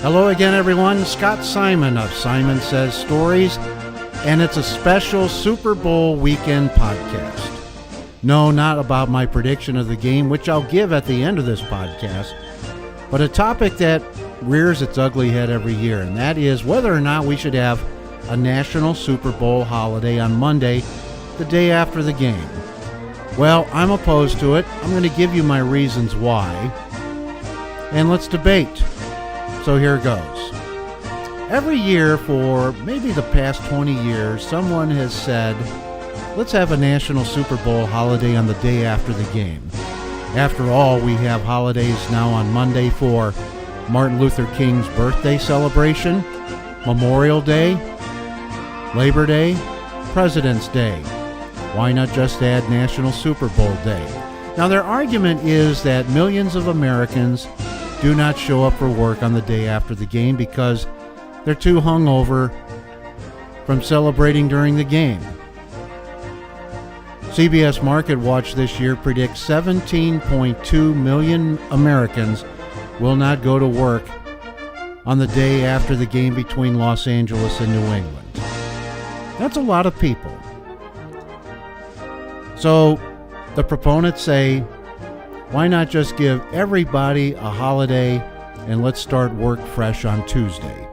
Hello again, everyone. Scott Simon of Simon Says Stories, and it's a special Super Bowl weekend podcast. No, not about my prediction of the game, which I'll give at the end of this podcast, but a topic that rears its ugly head every year, and that is whether or not we should have a national Super Bowl holiday on Monday, the day after the game. Well, I'm opposed to it. I'm going to give you my reasons why, and let's debate. So here goes. Every year for maybe the past 20 years, someone has said, let's have a national Super Bowl holiday on the day after the game. After all, we have holidays now on Monday for Martin Luther King's birthday celebration, Memorial Day, Labor Day, President's Day. Why not just add National Super Bowl Day? Now, their argument is that millions of Americans do not show up for work on the day after the game because they're too hungover from celebrating during the game. CBS Market Watch this year predicts 17.2 million Americans will not go to work on the day after the game between Los Angeles and New England. That's a lot of people. So the proponents say, why not just give everybody a holiday and let's start work fresh on Tuesday?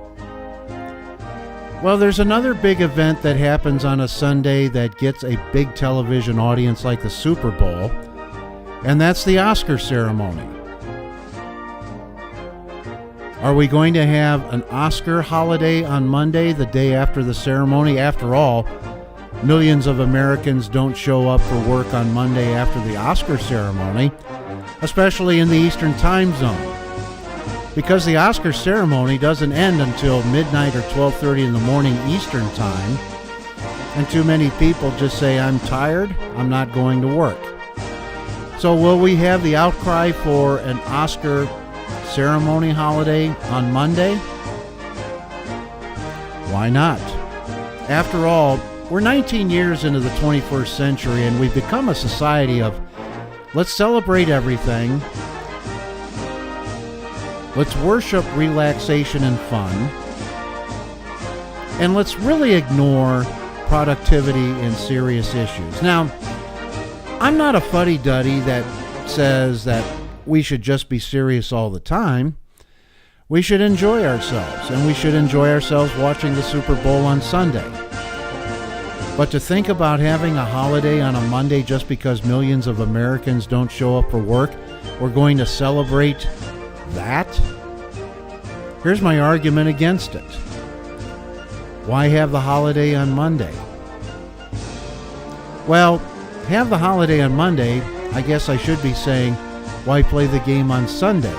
Well, there's another big event that happens on a Sunday that gets a big television audience like the Super Bowl, and that's the Oscar ceremony. Are we going to have an Oscar holiday on Monday, the day after the ceremony? After all, millions of Americans don't show up for work on Monday after the Oscar ceremony, especially in the Eastern Time Zone. Because the Oscar ceremony doesn't end until midnight or 12:30 in the morning Eastern Time, and too many people just say, I'm tired, I'm not going to work. So will we have the outcry for an Oscar ceremony holiday on Monday? Why not? After all, we're 19 years into the 21st century, and we've become a society of let's celebrate everything. Let's worship relaxation and fun. And let's really ignore productivity and serious issues. Now, I'm not a fuddy-duddy that says that we should just be serious all the time. We should enjoy ourselves, and we should enjoy ourselves watching the Super Bowl on Sunday. But to think about having a holiday on a Monday just because millions of Americans don't show up for work, we're going to celebrate that? Here's my argument against it. Why have the holiday on Monday? Well, have the holiday on Monday, I guess I should be saying, why play the game on Sunday?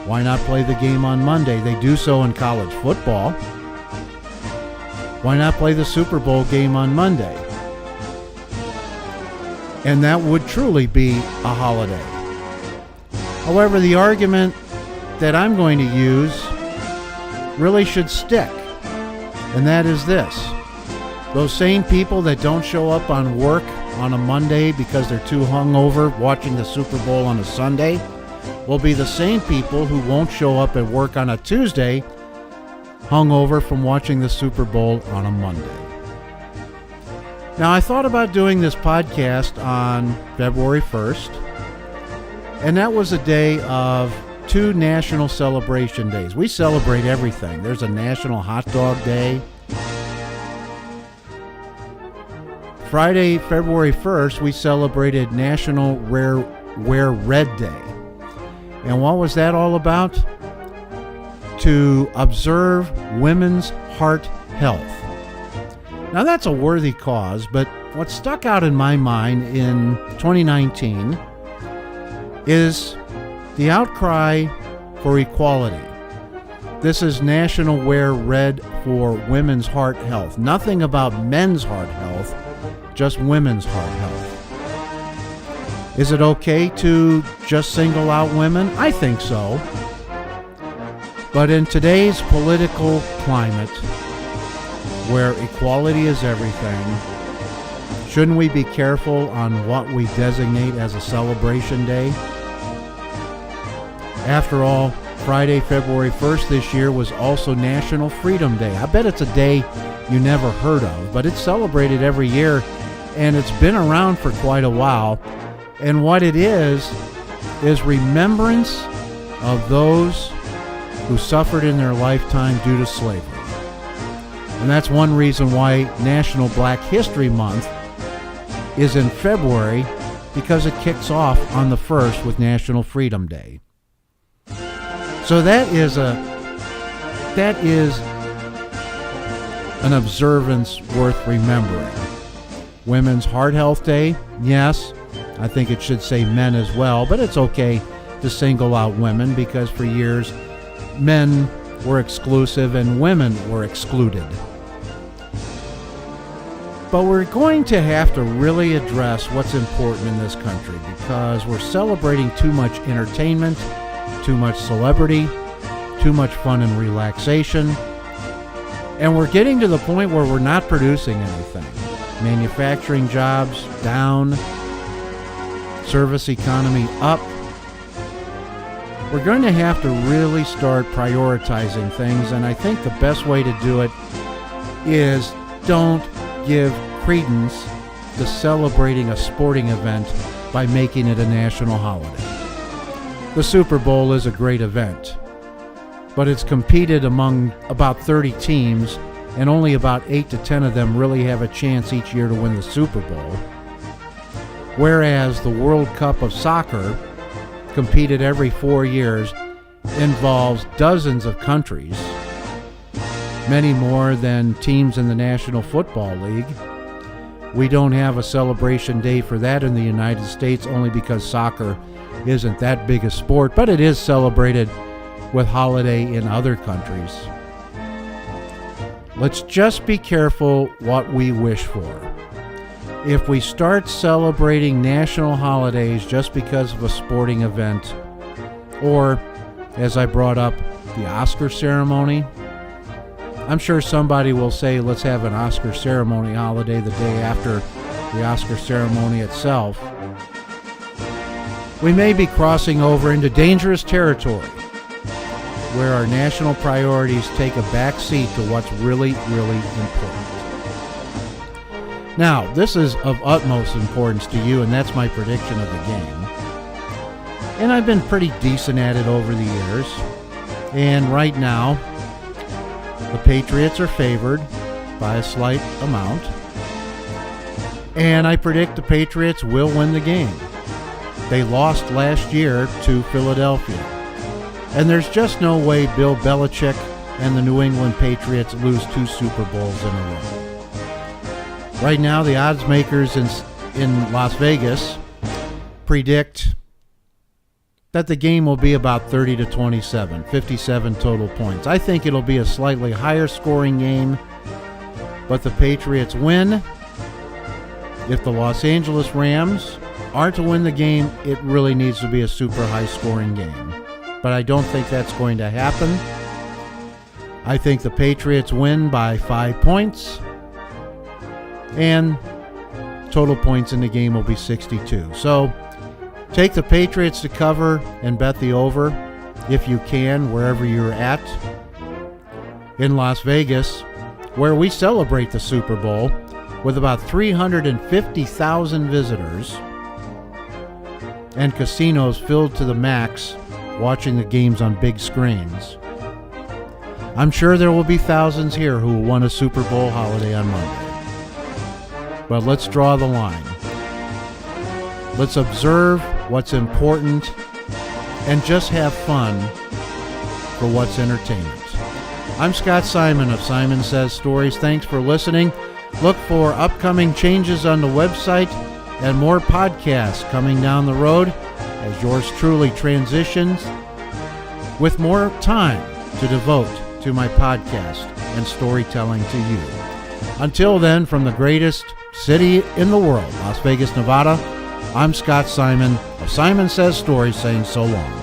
Why not play the game on Monday? They do so in college football. Why not play the Super Bowl game on Monday? And that would truly be a holiday. However, the argument that I'm going to use really should stick, and that is this. Those same people that don't show up on work on a Monday because they're too hungover watching the Super Bowl on a Sunday will be the same people who won't show up at work on a Tuesday hungover from watching the Super Bowl on a Monday. Now, I thought about doing this podcast on February 1st, and that was a day of two national celebration days. We celebrate everything. There's a National Hot Dog Day. Friday, February 1st, we celebrated National Wear Red Day. And what was that all about? To observe women's heart health. Now, that's a worthy cause, but what stuck out in my mind in 2019 is the outcry for equality. This is National Wear Red for women's heart health. Nothing about men's heart health, just women's heart health. Is it okay to just single out women? I think so. But in today's political climate, where equality is everything, shouldn't we be careful on what we designate as a celebration day? After all, Friday, February 1st this year was also National Freedom Day. I bet it's a day you never heard of, but it's celebrated every year, and it's been around for quite a while. And what it is remembrance of those who suffered in their lifetime due to slavery. And that's one reason why National Black History Month is in February, because it kicks off on the 1st with National Freedom Day. So that is an observance worth remembering. Women's Heart Health Day, yes, I think it should say men as well, but it's okay to single out women because for years men were exclusive and women were excluded. But we're going to have to really address what's important in this country because we're celebrating too much entertainment, too much celebrity, too much fun and relaxation, and we're getting to the point where we're not producing anything. Manufacturing jobs down, service economy up. We're going to have to really start prioritizing things, and I think the best way to do it is don't give credence to celebrating a sporting event by making it a national holiday. The Super Bowl is a great event, but it's competed among about 30 teams, and only about 8 to 10 of them really have a chance each year to win the Super Bowl. Whereas the World Cup of Soccer, competed every 4 years, involves dozens of countries, many more than teams in the National Football League. We don't have a celebration day for that in the United States only because soccer isn't that big a sport, but it is celebrated with holiday in other countries. Let's just be careful what we wish for. If we start celebrating national holidays just because of a sporting event, or, as I brought up, the Oscar ceremony, I'm sure somebody will say, let's have an Oscar ceremony holiday the day after the Oscar ceremony itself. We may be crossing over into dangerous territory where our national priorities take a back seat to what's really, really important. Now, this is of utmost importance to you, and that's my prediction of the game. And I've been pretty decent at it over the years. And right now, the Patriots are favored by a slight amount. And I predict the Patriots will win the game. They lost last year to Philadelphia. And there's just no way Bill Belichick and the New England Patriots lose 2 Super Bowls in a row. Right now, the odds makers in Las Vegas predict that the game will be about 30-27, 57 total points. I think it'll be a slightly higher scoring game, but the Patriots win. If the Los Angeles Rams are to win the game, it really needs to be a super high scoring game. But I don't think that's going to happen. I think the Patriots win by 5 points. And total points in the game will be 62. So take the Patriots to cover and bet the over if you can, wherever you're at. In Las Vegas, where we celebrate the Super Bowl with about 350,000 visitors and casinos filled to the max watching the games on big screens. I'm sure there will be thousands here who will want a Super Bowl holiday on Monday. But let's draw the line. Let's observe what's important and just have fun for what's entertainment. I'm Scott Simon of Simon Says Stories. Thanks for listening. Look for upcoming changes on the website and more podcasts coming down the road as yours truly transitions with more time to devote to my podcast and storytelling to you. Until then, from the greatest city in the world, Las Vegas, Nevada, I'm Scott Simon of Simon Says Stories saying so long.